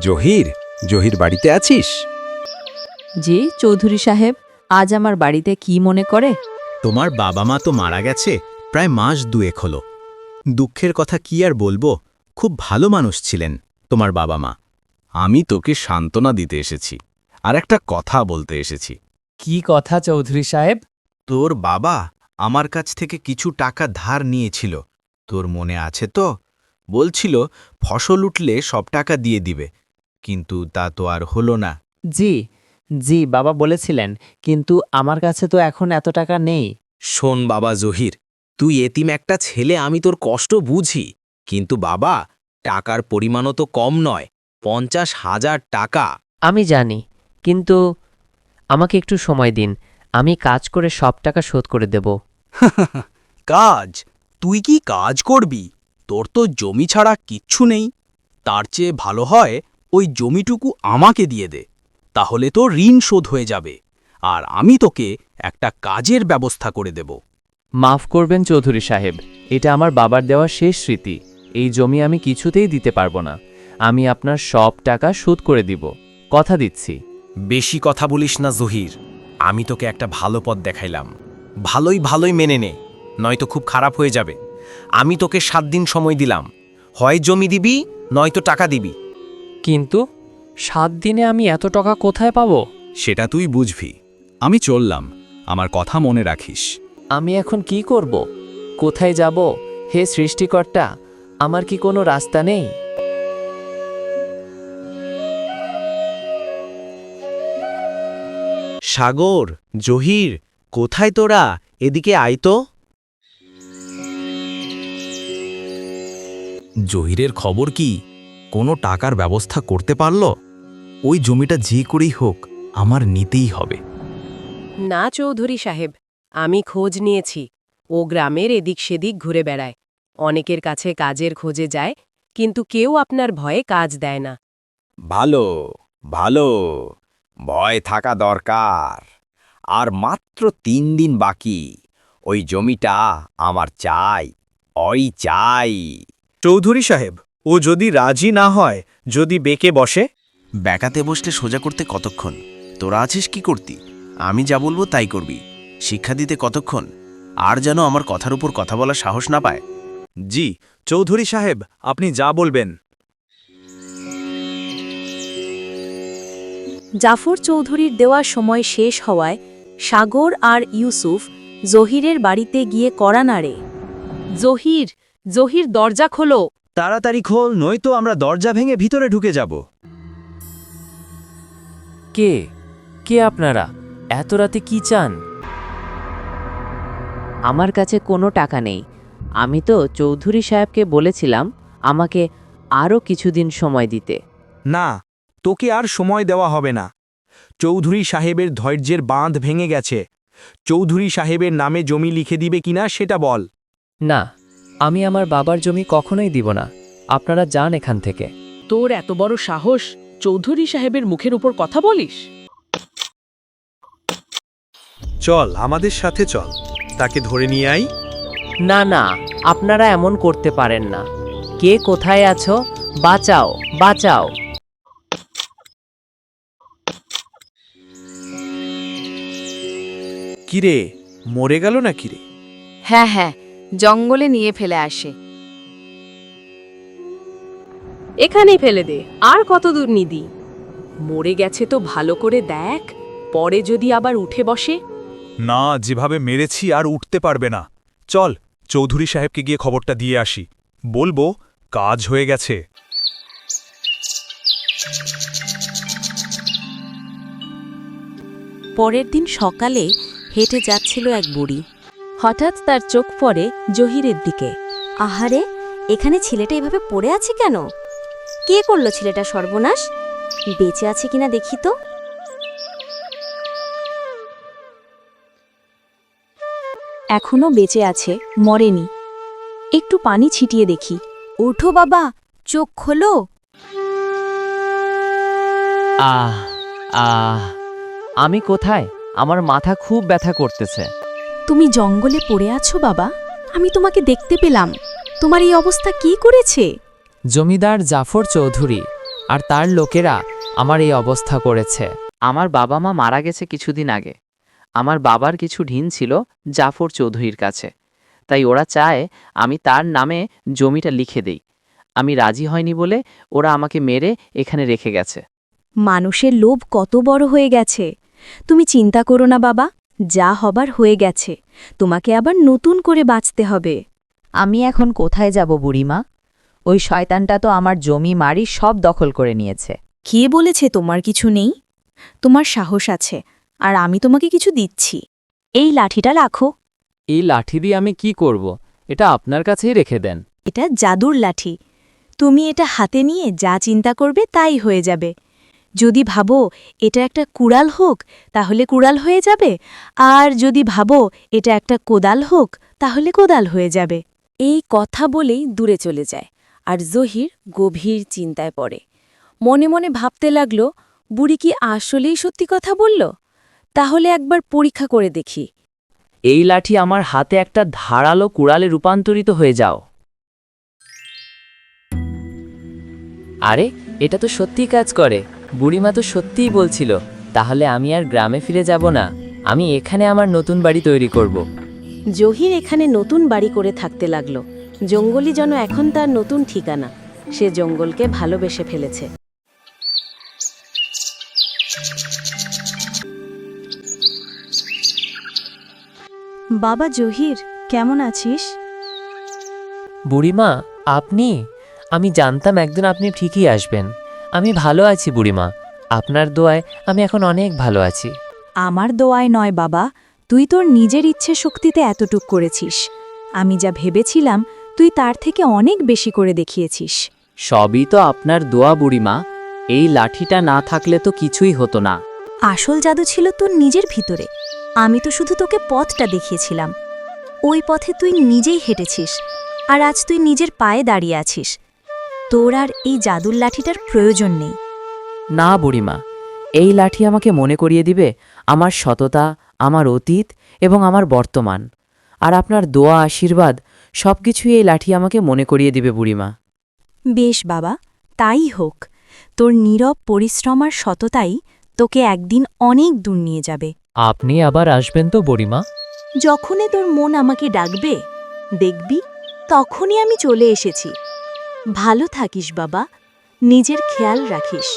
জহির, জহির বাড়িতে আছিস? জি চৌধুরী সাহেব, আজ আমার বাড়িতে কি মনে করে? তোমার বাবা মা তো মারা গেছে প্রায় মাস দুয়েক হলো। দুঃখের কথা কি আর বলবো, খুব ভালো মানুষ ছিলেন তোমার বাবা মা। আমি তোকে সান্ত্বনা দিতে এসেছি, আর একটা কথা বলতে এসেছি। কি কথা চৌধুরী সাহেব? তোর বাবা আমার কাছ থেকে কিছু টাকা ধার নিয়েছিল, তোর মনে আছে তো? বলছিল ফসল উঠলে সব টাকা দিয়ে দিবে, কিন্তু তা তো আর হলো না। জি জি, বাবা বলেছিলেন, কিন্তু আমার কাছে তো এখন এত টাকা নেই। শোন বাবা জহির, তুই এতিম একটা ছেলে, আমি তোর কষ্ট বুঝি, কিন্তু বাবা, টাকার পরিমাণও তো কম নয়, 50,000 টাকা। আমি জানি, কিন্তু আমাকে একটু সময় দিন, আমি কাজ করে সব টাকা শোধ করে দেব। কাজ? তুই কি কাজ করবি? তোর তো জমি ছাড়া কিচ্ছু নেই। তার চেয়ে ভালো হয় ওই জমিটুকু আমাকে দিয়ে দে, তাহলে তো ঋণ শোধ হয়ে যাবে, আর আমি তোকে একটা কাজের ব্যবস্থা করে দেব। মাফ করবেন চৌধুরী সাহেব, এটা আমার বাবার দেওয়া শেষ স্মৃতি। এই জমি আমি কিছুতেই দিতে পারবো না। আমি আপনার সব টাকা শোধ করে দিব, কথা দিচ্ছি। বেশি কথা বলিস না জহির, আমি তোকে একটা ভালো পথ দেখাইলাম, ভালোই মেনে নে, নয়তো খুব খারাপ হয়ে যাবে। আমি তোকে 7 দিন সময় দিলাম, হয় জমি দিবি নয়তো টাকা দিবি। কিন্তু 7 দিনে আমি এত টাকা কোথায় পাবো? সেটা তুই বুঝবি। আমি চললাম, আমার কথা মনে রাখিস। আমি এখন কি করব? কোথায় যাব? হে সৃষ্টিকর্তা, আমার কি কোনো রাস্তা নেই? সাগর, জহির, কোথায় তোরা? এদিকে আয় তো। জহিরের খবর কি? কোনো টাকার ব্যবস্থা করতে পারল? ওই জমিটা যে করেই হোক আমার নিতেই হবে। না চৌধুরী সাহেব, আমি খোঁজ নিয়েছি। ও গ্রামের এদিক সেদিক ঘুরে বেড়ায়, অনেকের কাছে কাজের খোঁজে যায়, কিন্তু কেউ আপনার ভয়ে কাজ দেয় না। ভালো ভালো, ভয় থাকা দরকার। আর মাত্র 3 দিন বাকি, ওই জমিটা আমার চাই, ওই চাই। চৌধুরী সাহেব, ও যদি রাজি না হয়, যদি বেঁকে বসে? ব্যাকাতে বসলে সোজা করতে কতক্ষণ? তোরা আছিস কি করতি? আমি যা বলবো তাই করবি। শিক্ষা দিতে কতক্ষণ? আর যেন আমার কথার উপর কথা বলার সাহস না পায়। জি চৌধুরী সাহেব, আপনি যা বলবেন। জাফর চৌধুরীর দেওয়া সময় শেষ হওয়ায় সাগর আর ইউসুফ জহিরের বাড়িতে গিয়ে কড়া নাড়ে। জহির, জহির, দরজা খোলো। তাড়াতাড়ি খোল, নয়তো আমরা দরজা ভেঙে ভিতরে ঢুকে যাব। কে কে আপনারা? এত রাতে কি চান? আমার কাছে কোনো টাকা নেই। আমি তো চৌধুরী সাহেবকে বলেছিলাম আমাকে আরও কিছুদিন সময় দিতে। না, তোকে আর সময় দেওয়া হবে না। চৌধুরী সাহেবের ধৈর্যের বাঁধ ভেঙে গেছে। চৌধুরী সাহেবের নামে জমি লিখে দিবে কিনা সেটা বল। না, আমি আমার বাবার জমি কখনোই দিব না। আপনারা যান এখান থেকে। তোর এত বড় সাহস, চৌধুরী সাহেবের মুখের উপর কথা বলিস? চল, আমাদের সাথে চল, তাকে ধরে নিয়ে আই। না না, আপনারা এমন করতে পারেন না। কে কোথায় আছো? বাঁচাও, বাঁচাও। কিরে, মরে গেল না কিরে? হ্যাঁ হ্যাঁ, জঙ্গলে নিয়ে ফেলে আসে। এখানেই ফেলে দে, আর কত দূর নিদি? মরে গেছে তো ভালো করে দেখ, পরে যদি আবার উঠে বসে। না, যেভাবে মেরেছি আর উঠতে পারবে না। চল, চৌধুরী সাহেবকে গিয়ে খবরটা দিয়ে আসি, বলবো কাজ হয়ে গেছে। পরের দিন সকালে হেঁটে যাচ্ছিল এক বুড়ি। হঠাৎ তার চোখ পড়ে জহিরের দিকে। আহারে, এখানে ছেলেটা এভাবে পড়ে আছে কেন? কে করলো ছেলেটা সর্বনাশ? বেঁচে আছে কিনা দেখি তো। এখনো বেঁচে আছে, মরেনি। একটু পানি ছিটিয়ে দেখি। ওঠো বাবা, চোখ খোলো। আহ আহ, আমি কোথায়? আমার মাথা খুব ব্যথা করতেছে। তুমি জঙ্গলে পড়ে আছো বাবা? আমি তোমাকে দেখতে পেলাম। তোমার এই অবস্থা কি করেছে? জমিদার জাফর চৌধুরী আর তার লোকেরা আমার এই অবস্থা করেছে। আমার বাবা মা মারা গেছে কিছুদিন আগে। আমার বাবার কিছু ঋণ ছিল জাফর চৌধুরীর কাছে, তাই ওরা চায় আমি তার নামে জমিটা লিখে দেই। আমি রাজি হয়নি বলে ওরা আমাকে মেরে এখানে রেখে গেছে। মানুষের লোভ কত বড় হয়ে গেছে। তুমি চিন্তা করো না বাবা, যা হবার হয়ে গেছে। তোমাকে আবার নতুন করে বাঁচতে হবে। আমি এখন কোথায় যাব বুড়িমা? ওই শয়তানটা তো আমার জমি মারি সব দখল করে নিয়েছে। কে বলেছে তোমার কিছু নেই? তোমার সাহস আছে, আর আমি তোমাকে কিছু দিচ্ছি। এই লাঠিটা রাখো। এই লাঠি দিয়ে আমি কি করব? এটা আপনার কাছেই রেখে দেন। এটা জাদুর লাঠি। তুমি এটা হাতে নিয়ে যা চিন্তা করবে তাই হয়ে যাবে। যদি ভাবো এটা একটা কুড়াল হোক, তাহলে কুড়াল হয়ে যাবে। আর যদি ভাবো এটা একটা কোদাল হোক, তাহলে কোদাল হয়ে যাবে। এই কথা বলেই দূরে চলে যায়, আর জহির গভীর চিন্তায় পড়ে। মনে মনে ভাবতে লাগল, বুড়ি কি আসলেই সত্যি কথা বলল? তাহলে একবার পরীক্ষা করে দেখি। এই লাঠি আমার হাতে একটা ধারালো কুড়ালে রূপান্তরিত হয়ে যাও। আরে, এটা তো সত্যিই কাজ করে। বুড়িমা তো সত্যিই বলছিল। তাহলে আমি আর গ্রামে ফিরে যাব না, আমি এখানে আমার নতুন বাড়ি তৈরি করব। জহির এখানে নতুন বাড়ি করে থাকতে লাগল। জঙ্গলই যেন এখন তার নতুন ঠিকানা। সে জঙ্গলকে ভালোবেসে ফেলেছে। বাবা জহির, কেমন আছিস? বুড়িমা, আপনি? আমি জানতাম একদিন আপনি ঠিকই আসবেন। আমি ভালো আছি বুড়িমা, আপনার দোয়ায় আমি এখন অনেক ভালো আছি। আমার দোয়ায় নয় বাবা, তুই তোর নিজের ইচ্ছে শক্তিতে এতটুক করেছিস। আমি যা ভেবেছিলাম তুই তার থেকে অনেক বেশি করে দেখিয়েছিস। সবই তো আপনার দোয়া বুড়িমা। এই লাঠিটা না থাকলে তো কিছুই হতো না। আসল জাদু ছিল তোর নিজের ভিতরে। আমি তো শুধু তোকে পথটা দেখিয়েছিলাম। ওই পথে তুই নিজেই হেঁটেছিস, আর আজ তুই নিজের পায়ে দাঁড়িয়ে আছিস। তোর আর এই জাদুর লাঠিটার প্রয়োজন নেই। না বুড়িমা, এই লাঠি আমাকে মনে করিয়ে দিবে আমার সততা, আমার অতীত এবং আমার বর্তমান। আর আপনার দোয়া, আশীর্বাদ সবকিছুই এই লাঠি আমাকে মনে করিয়ে দিবে বুড়িমা। বেশ বাবা, তাই হোক। তোর নীরব পরিশ্রম আর সততাই তোকে একদিন অনেক দূর নিয়ে যাবে। আপনি আবার আসবেন তো বুড়িমা? যখনই তোর মন আমাকে ডাকবে, দেখবি তখনই আমি চলে এসেছি। ভালো থাকিস বাবা, নিজের খেয়াল রাখিস।